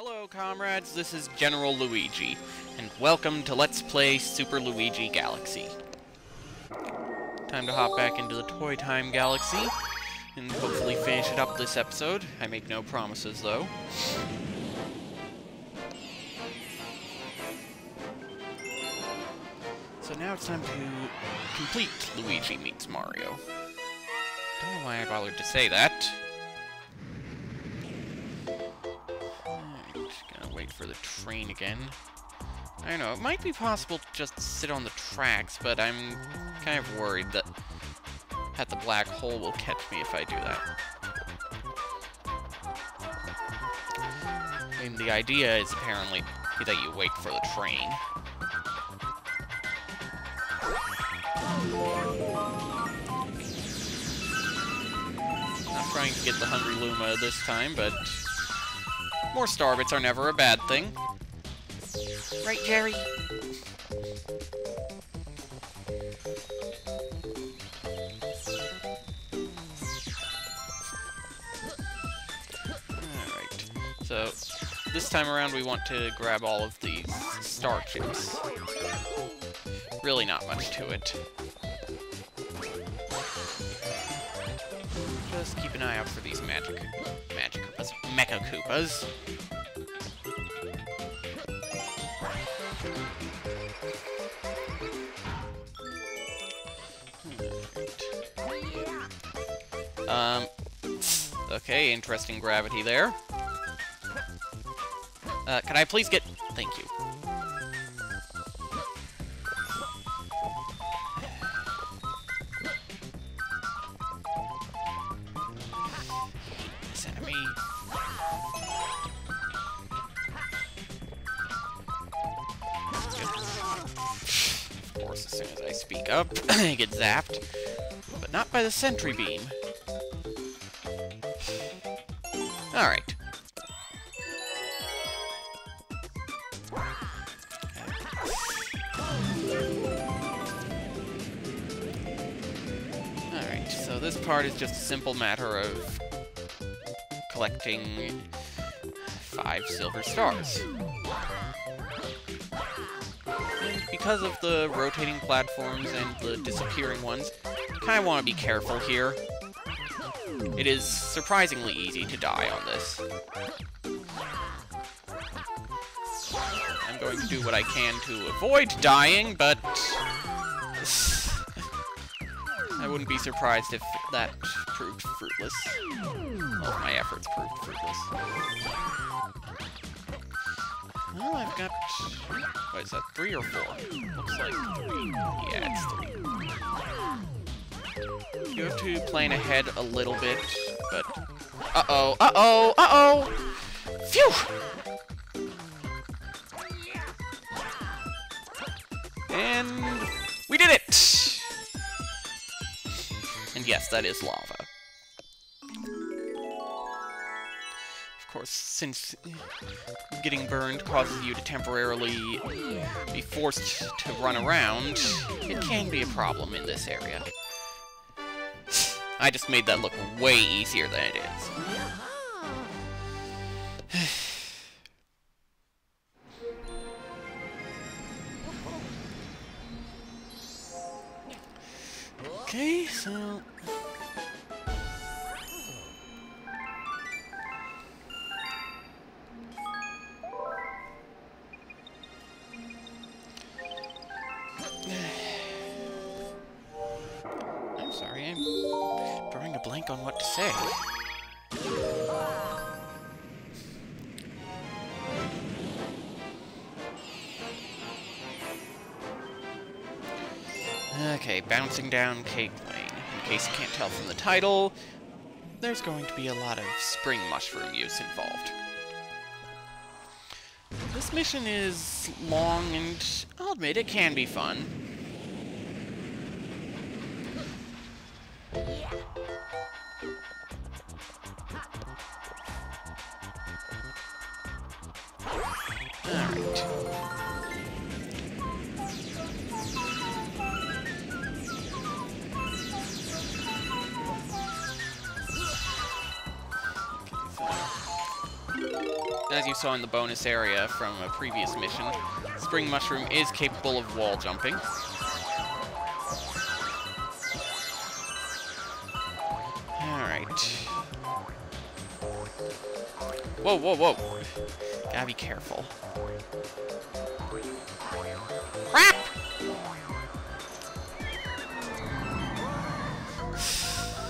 Hello comrades, this is General Luigi, and welcome to Let's Play Super Luigi Galaxy. Time to hop back into the Toy Time Galaxy, and hopefully finish it up this episode. I make no promises, though. So now it's time to complete Luigi Meets Mario. Don't know why I bothered to say that. For the train again. I don't know, it might be possible to just sit on the tracks, but I'm kind of worried that the black hole will catch me if I do that. I mean, the idea is apparently that you wait for the train. Not trying to get the Hungry Luma this time, but more starbits are never a bad thing. Right, Jerry? Alright. So, this time around we want to grab all of these star chips. Really not much to it. Just keep an eye out for these Mecha Koopas. Okay, interesting gravity there. Can I please get... Thank you. This enemy. Of course, as soon as I speak up, I get zapped. But not by the sentry beam. Alright. Alright, so this part is just a simple matter of collecting 5 silver stars. And because of the rotating platforms and the disappearing ones, you kind of want to be careful here. It is surprisingly easy to die on this. I'm going to do what I can to avoid dying, but I wouldn't be surprised if that proved fruitless. All of my efforts proved fruitless. Well, I've got... what is that, 3 or 4? Looks like 3. Yeah, it's 3. You have to plan ahead a little bit, but... Uh-oh! Uh-oh! Uh-oh! Phew! And... we did it! And yes, that is lava. Of course, since getting burned causes you to temporarily be forced to run around, it can be a problem in this area. I just made that look way easier than it is. Okay, so... I'm sorry, I'm drawing a blank on what to say. Okay, bouncing down Cake Lane. In case you can't tell from the title, there's going to be a lot of spring mushroom use involved. This mission is long and, I'll admit, it can be fun. Alright. as you saw in the bonus area from a previous mission, Spring Mushroom is capable of wall jumping. Alright. Whoa, whoa, whoa. Gotta be careful. Crap!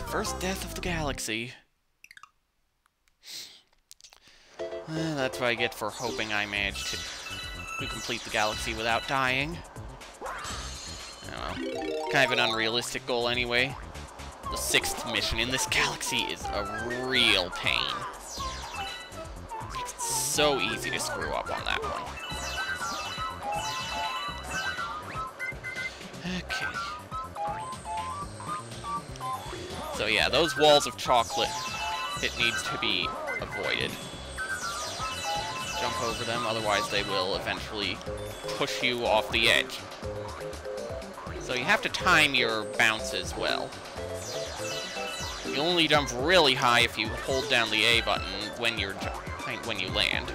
First death of the galaxy. That's what I get for hoping I managed to complete the galaxy without dying. Oh well. Kind of an unrealistic goal anyway. The 6th mission in this galaxy is a real pain. It's so easy to screw up on that one. Okay. So yeah, those walls of chocolate, it needs to be avoided. Jump over them, otherwise they will eventually push you off the edge. So you have to time your bounces well. You only jump really high if you hold down the A button when you land.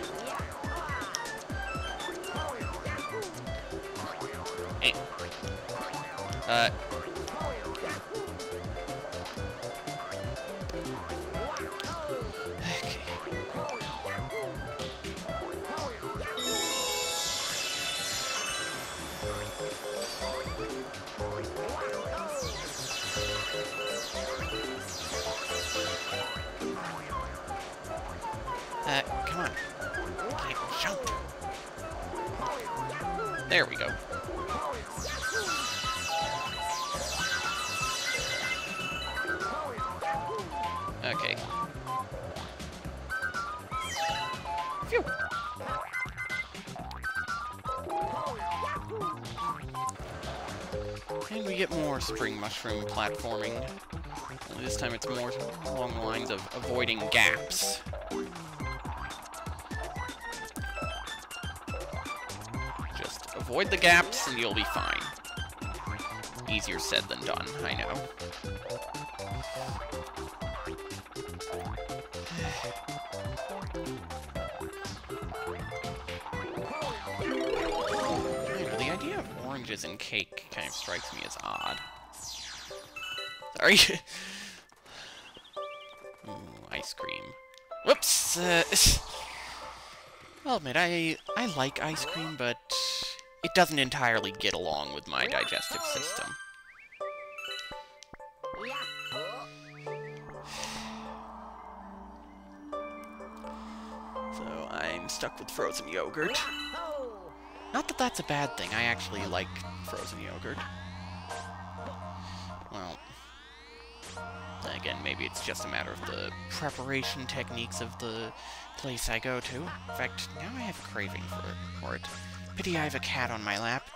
Come on. Can't jump. There we go. Okay. Phew. And we get more spring mushroom platforming. Only this time it's more along the lines of avoiding gaps. Just avoid the gaps and you'll be fine. Easier said than done, I know. The idea of oranges in cake kind of strikes me as odd. Sorry. Ooh, ice cream. Whoops! I'll admit, I like ice cream, but it doesn't entirely get along with my digestive system. So, I'm stuck with frozen yogurt. Not that that's a bad thing, I actually like frozen yogurt. Well, then again, maybe it's just a matter of the preparation techniques of the place I go to. In fact, now I have a craving for it. Pity I have a cat on my lap.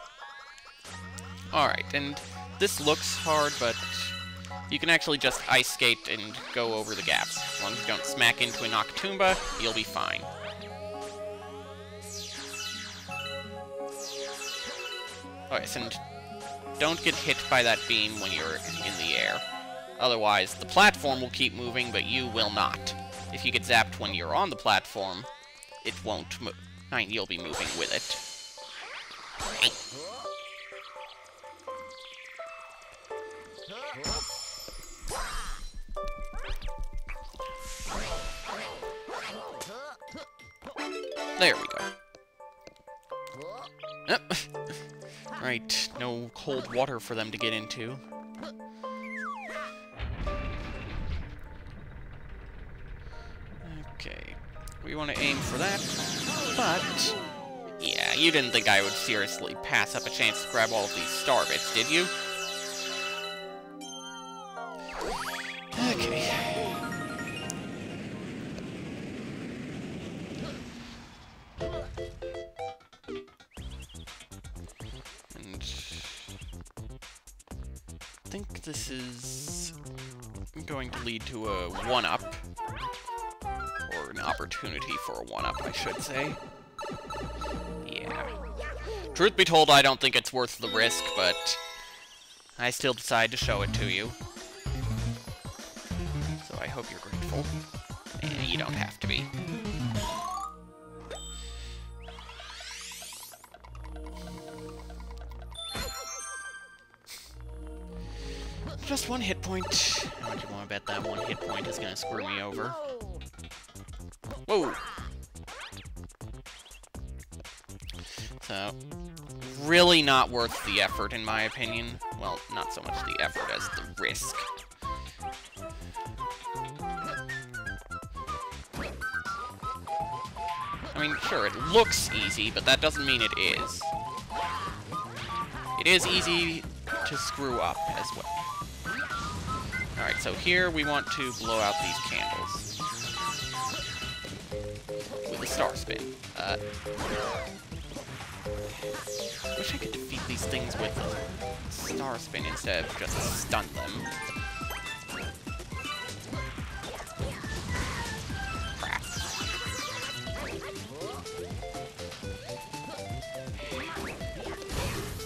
Alright, and this looks hard, but you can actually just ice skate and go over the gaps. As long as you don't smack into a Noctumba, you'll be fine. Okay, and don't get hit by that beam when you're in the air. Otherwise, the platform will keep moving, but you will not. If you get zapped when you're on the platform, it won't move. You'll be moving with it. There we go. Yep. Right, no cold water for them to get into. Okay, we want to aim for that, but yeah, you didn't think I would seriously pass up a chance to grab all of these star bits, did you? Okay. And I think this is going to lead to a 1-up. Or an opportunity for a 1-up, I should say. Yeah. Truth be told, I don't think it's worth the risk, but I still decide to show it to you. So I hope you're grateful. You don't have to be. Just one hit point. How much you want to bet that one hit point is gonna screw me over? Whoa! So, really not worth the effort, in my opinion. Well, not so much the effort as the risk. I mean, sure, it looks easy, but that doesn't mean it is. It is easy to screw up as well. Alright, so here we want to blow out these candles. With a star spin. Wish I could defeat these things with a star spin instead of just stun them. Crap.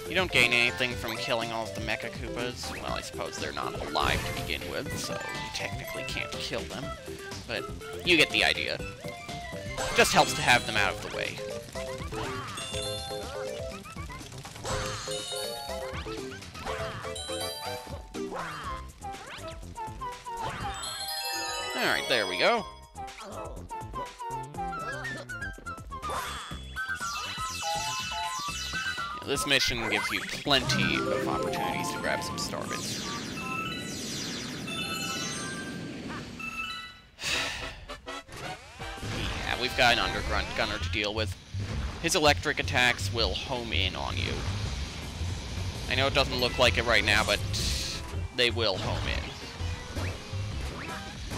You don't gain anything from killing all of the Mecha Koopas. Well, I suppose they're not alive to begin with, so you technically can't kill them. But you get the idea. Just helps to have them out of the way. Alright, there we go. Yeah, this mission gives you plenty of opportunities to grab some star bits. Yeah, we've got an Grunt Gunner to deal with. His electric attacks will home in on you. I know it doesn't look like it right now, but they will home in.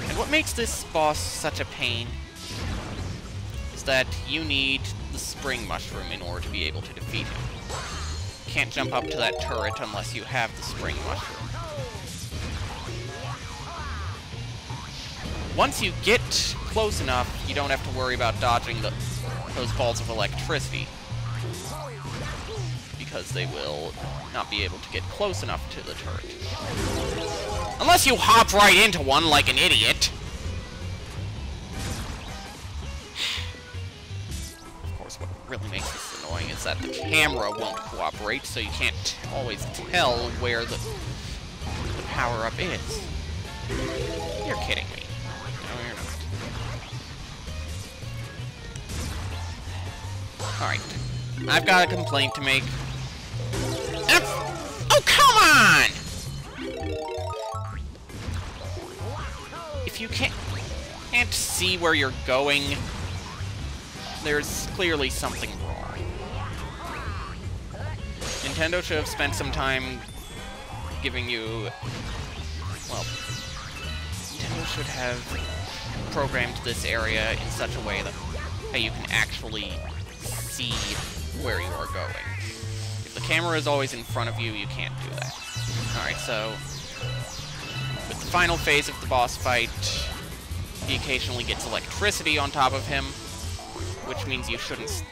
And what makes this boss such a pain is that you need the spring mushroom in order to be able to defeat him. You can't jump up to that turret unless you have the spring mushroom. Once you get close enough, you don't have to worry about dodging those balls of electricity, because they will not be able to get close enough to the turret. Unless you hop right into one like an idiot! Of course, what really makes this annoying is that the camera won't cooperate, so you can't always tell where the power-up is. You're kidding me. No, you're not. Alright. I've got a complaint to make. Oh, come on! If you can't see where you're going, there's clearly something wrong. Nintendo should have spent some time giving you... Well, Nintendo should have programmed this area in such a way that you can actually see where you are going. If the camera is always in front of you, you can't do that. Alright, so with the final phase of the boss fight, he occasionally gets electricity on top of him, which means you shouldn't,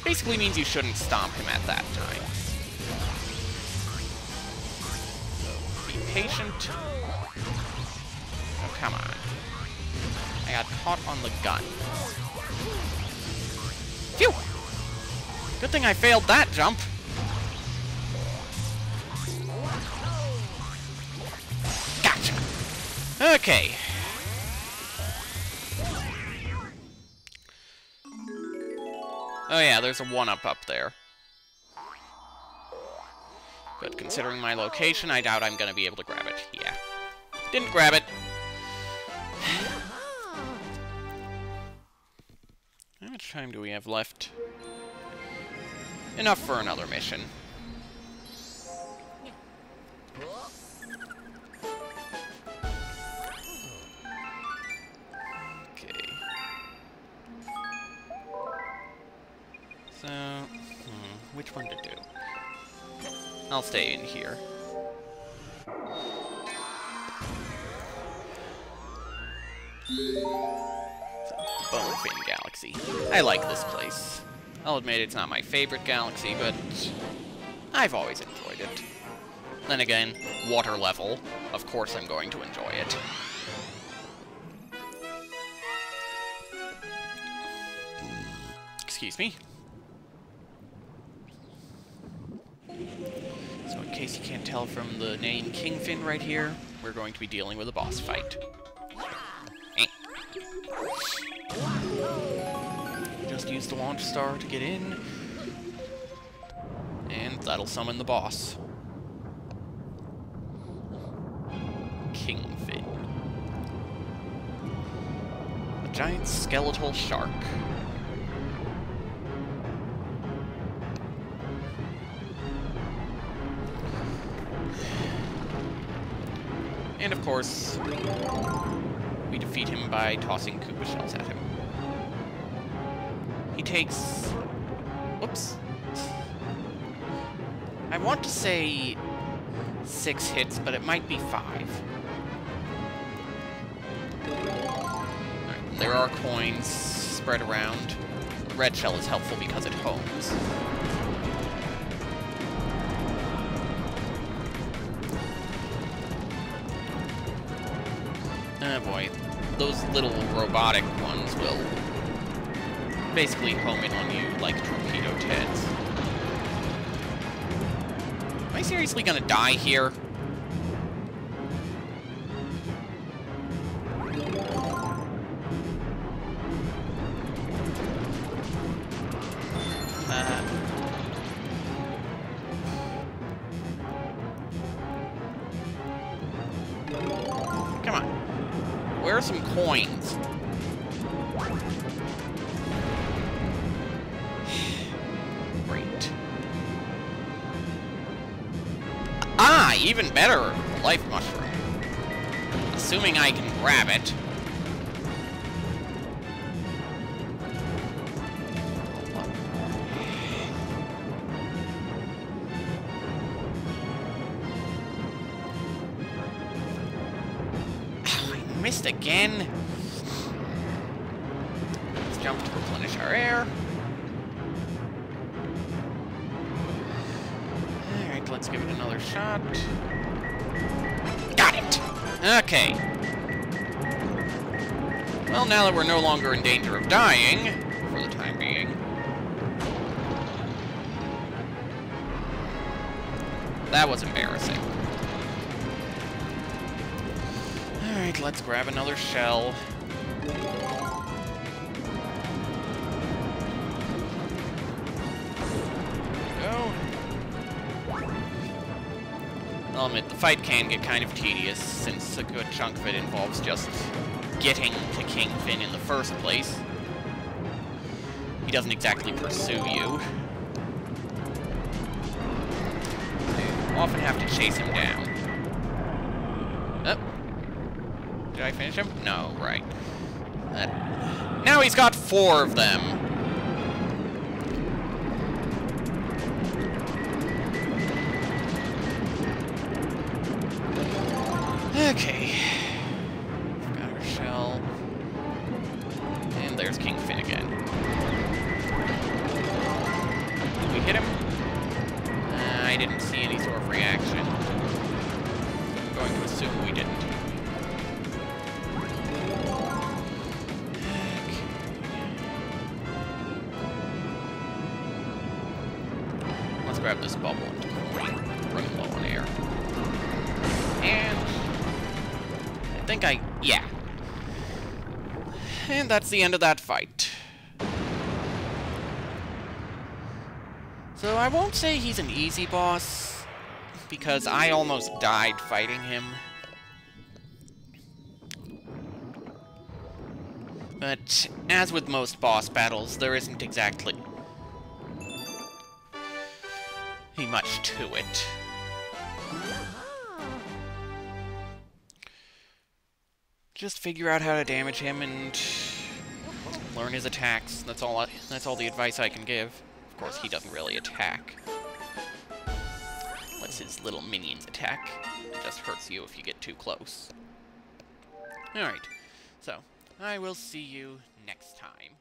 basically means you shouldn't stomp him at that time. So, be patient. Oh, come on. I got caught on the gun. Phew! Good thing I failed that jump. Gotcha! Okay. Oh yeah, there's a 1-up up there. But considering my location, I doubt I'm gonna be able to grab it. Yeah. Didn't grab it. How much time do we have left? Enough for another mission. Okay. So, which one to do? I'll stay in here. Bonefin Galaxy. I like this place. I'll admit it's not my favorite galaxy, but I've always enjoyed it. Then again, water level. Of course I'm going to enjoy it. Excuse me. So in case you can't tell from the name Kingfin right here, we're going to be dealing with a boss fight. Just use the launch star to get in, and that'll summon the boss. Kingfin. A giant skeletal shark. And of course, we defeat him by tossing Koopa shells at him. He takes... Whoops. I want to say 6 hits, but it might be 5. Right, there are coins spread around. The red shell is helpful because it homes. Oh boy, those little robotic ones will basically home in on you like torpedo teds. Am I seriously gonna die here? Come on. Where are some coins? Great. Ah, even better! Life mushroom. Assuming I can grab it. Missed again. Let's jump to replenish our air. Alright, let's give it another shot. Got it! Okay. Well, now that we're no longer in danger of dying, for the time being, that was embarrassing. Alright, let's grab another shell. Go. I'll admit, the fight can get kind of tedious, since a good chunk of it involves just getting to Kingfin in the first place. He doesn't exactly pursue you. You often have to chase him down. Oh. Did I finish him? No, right. Now he's got 4 of them. Okay. Got our shell. And there's Kingfin again. Did we hit him? I didn't see any sort of reaction. I'm going to assume we didn't. Let's grab this bubble and run low on air. And I think yeah. And that's the end of that fight. So I won't say he's an easy boss, because I almost died fighting him. But as with most boss battles, there isn't exactly much to it. Just figure out how to damage him and learn his attacks. That's all the advice I can give. Of course, he doesn't really attack. Lets his little minions attack. It just hurts you if you get too close. Alright, so I will see you next time.